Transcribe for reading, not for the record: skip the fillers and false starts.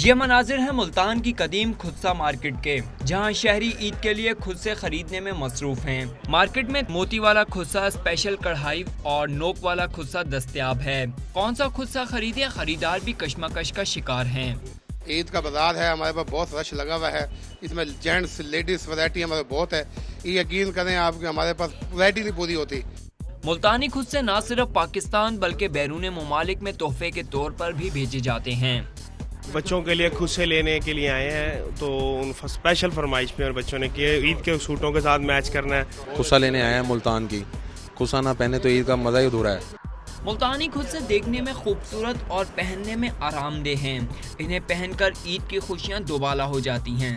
ये मनाजिर है मुल्तान की कदीम खुदसा मार्केट के, जहां शहरी ईद के लिए खुद से खरीदने में मसरूफ हैं। मार्केट में मोती वाला खुदसा, स्पेशल कढ़ाई और नोक वाला खुदसा दस्तयाब है। कौन सा खुदसा खरीदे, खरीदार भी कशमकश का शिकार हैं। ईद का बाजार है, हमारे पास बहुत रश लगा हुआ है। इसमें जेंट्स लेडीज वैरायटी हमारे बहुत है। ये यकीन करें आप कि हमारे पास वैरायटी नहीं पूरी होती। मुल्तानी खुद से न सिर्फ पाकिस्तान बल्कि बैरून ममालिक में तोहफे के तौर पर भी भेजे जाते हैं। बच्चों के लिए खुद से लेने के लिए आए हैं, तो उन स्पेशल फरमाइश पे और बच्चों ने किए ईद के सूटों के साथ मैच करना है। खुदसा लेने आए हैं मुल्तान की। खुदसा ना पहने तो ईद का मज़ा ही अधूरा है। मुल्तानी खुद से देखने में खूबसूरत और पहनने में आरामदेह हैं। इन्हें पहनकर ईद की खुशियाँ दोबाला हो जाती हैं।